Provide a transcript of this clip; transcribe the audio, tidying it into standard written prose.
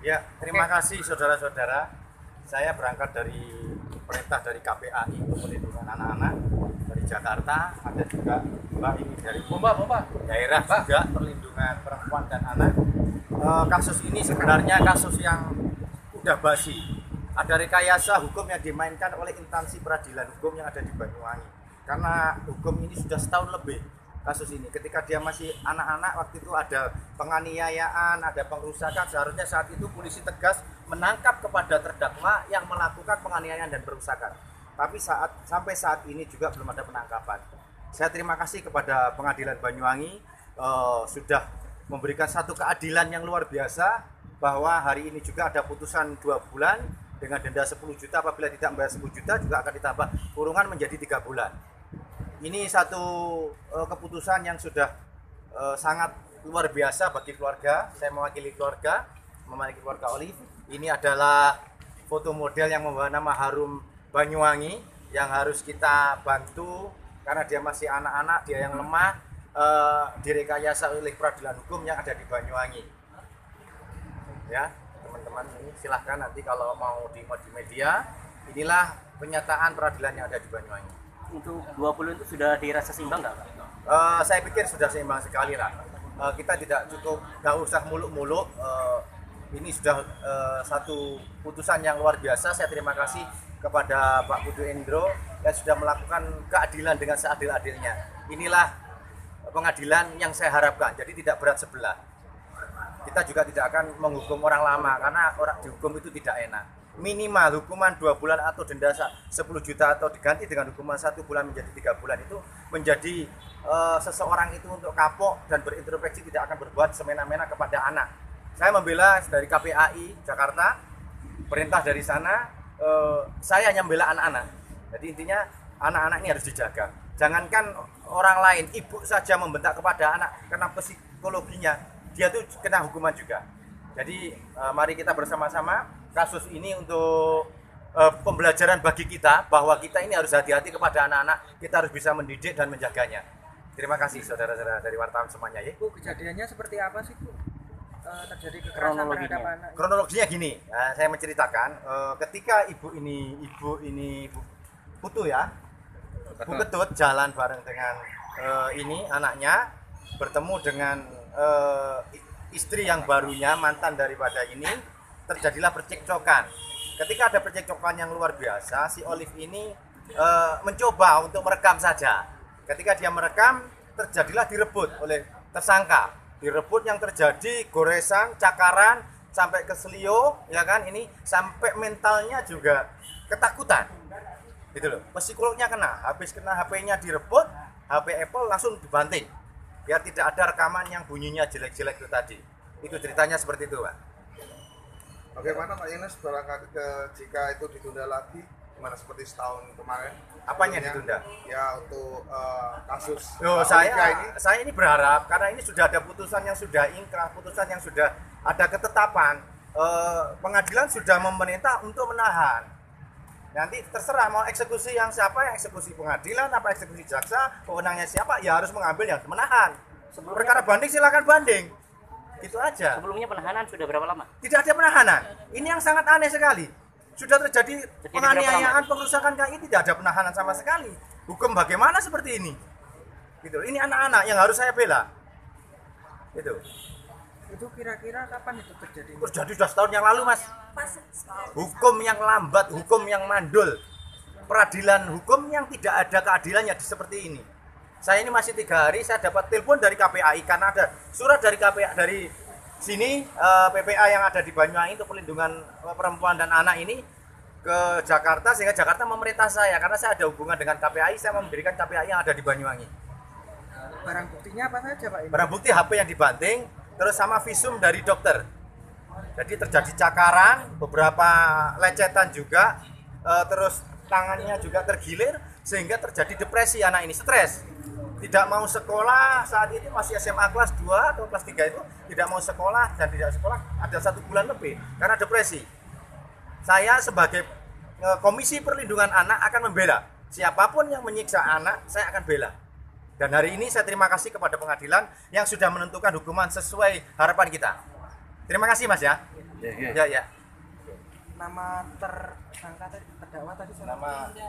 Ya, terima kasih saudara-saudara. Saya berangkat dari perintah dari KPAI untuk perlindungan anak-anak dari Jakarta, ada juga Mbak ini dari daerah juga perlindungan perempuan dan anak. Kasus ini sebenarnya kasus yang udah basi. Ada rekayasa hukum yang dimainkan oleh instansi peradilan hukum yang ada di Banyuwangi. Karena hukum ini sudah setahun lebih kasus ini. Ketika dia masih anak-anak, waktu itu ada penganiayaan, ada pengerusakan. Seharusnya saat itu polisi tegas menangkap kepada terdakwa yang melakukan penganiayaan dan perusakan. Tapi sampai saat ini juga belum ada penangkapan. Saya terima kasih kepada Pengadilan Banyuwangi sudah memberikan satu keadilan yang luar biasa, bahwa hari ini juga ada putusan 2 bulan dengan denda 10 juta, apabila tidak membayar 10 juta juga akan ditambah kurungan menjadi 3 bulan. Ini satu keputusan yang sudah sangat luar biasa bagi keluarga. Saya mewakili keluarga Olive. Ini adalah foto model yang membawa nama harum Banyuwangi yang harus kita bantu karena dia masih anak-anak, dia yang lemah, direkayasa oleh peradilan hukum yang ada di Banyuwangi. Ya, teman-teman, ini silahkan nanti kalau mau di media, inilah penyataan peradilan yang ada di Banyuwangi. Untuk 20 itu sudah dirasa seimbang nggak, Pak? Saya pikir sudah seimbang sekali lah. Kita tidak cukup, nggak usah muluk-muluk. Ini sudah satu putusan yang luar biasa. Saya terima kasih kepada Pak Putu Endro yang sudah melakukan keadilan dengan seadil-adilnya. Inilah pengadilan yang saya harapkan, jadi tidak berat sebelah. Kita juga tidak akan menghukum orang lama karena orang dihukum itu tidak enak. Minimal hukuman 2 bulan atau denda 10 juta atau diganti dengan hukuman 1 bulan menjadi 3 bulan itu menjadi seseorang itu untuk kapok dan berintrospeksi, tidak akan berbuat semena-mena kepada anak. Saya membela dari KPAI Jakarta, perintah dari sana, saya hanya membela anak-anak. Jadi intinya anak-anak ini harus dijaga. Jangankan orang lain, ibu saja membentak kepada anak karena psikologinya, dia tuh kena hukuman juga. Jadi mari kita bersama-sama kasus ini untuk pembelajaran bagi kita, bahwa kita ini harus hati-hati kepada anak-anak, kita harus bisa mendidik dan menjaganya. Terima kasih saudara-saudara dari wartawan semuanya ya. Bu, kejadiannya seperti apa sih, Bu? Terjadi kekerasan terhadap anak? Kronologinya gini, saya menceritakan ketika ibu ini Putu ya, Bu Ketut jalan bareng dengan ini anaknya, bertemu dengan istri yang barunya, mantan daripada ini, terjadilah percekcokan. Ketika ada percekcokan yang luar biasa, si Olive ini mencoba untuk merekam saja. Ketika dia merekam, terjadilah direbut oleh tersangka. Direbut yang terjadi goresan, cakaran, sampai ke selio, ya kan, ini sampai mentalnya juga ketakutan. Gitu loh. Psikolognya kena, habis kena HP-nya direbut, HP Apple langsung dibanting. Biar tidak ada rekaman yang bunyinya jelek-jelek itu tadi. Itu ceritanya seperti itu, Pak. Bagaimana Pak Ines barangkali jika itu ditunda lagi, gimana seperti setahun kemarin? Apanya ditunda? Ya untuk kasus. Saya ini berharap karena ini sudah ada putusan yang sudah ingkrah, putusan yang sudah ada ketetapan. Pengadilan sudah memerintah untuk menahan. Nanti terserah mau eksekusi yang siapa, yang eksekusi pengadilan apa eksekusi jaksa, pewenangnya siapa, ya harus mengambil yang menahan. Perkara banding silakan banding. Itu aja. Sebelumnya penahanan sudah berapa lama? Tidak ada penahanan. Ini yang sangat aneh sekali. Sudah terjadi penganiayaan, pengerusakan kayak ini, tidak ada penahanan sama sekali. Hukum bagaimana seperti ini? Gitu. Ini anak-anak yang harus saya bela. Gitu. Itu kira-kira kapan itu terjadi? Terjadi sudah setahun yang lalu, Mas. Hukum yang lambat, hukum yang mandul, peradilan hukum yang tidak ada keadilannya seperti ini. Saya ini masih 3 hari, saya dapat telepon dari KPAI karena ada surat dari KPAI dari sini, PPA yang ada di Banyuwangi untuk perlindungan perempuan dan anak ini ke Jakarta, sehingga Jakarta memerintah saya karena saya ada hubungan dengan KPAI, saya memberikan KPAI yang ada di Banyuwangi. Barang buktinya apa saja, Pak? Barang bukti HP yang dibanting, terus sama visum dari dokter. Jadi terjadi cakaran, beberapa lecetan juga, terus tangannya juga tergilir sehingga terjadi depresi anak ini, stres. Tidak mau sekolah, saat itu masih SMA kelas 2 atau kelas 3 itu tidak mau sekolah dan tidak sekolah ada 1 bulan lebih karena depresi. Saya sebagai Komisi Perlindungan Anak akan membela siapapun yang menyiksa anak, saya akan bela. Dan hari ini saya terima kasih kepada pengadilan yang sudah menentukan hukuman sesuai harapan kita. Terima kasih Mas ya. Ya, ya. Nama tersangka tadi, terdakwa tadi siapa? Nama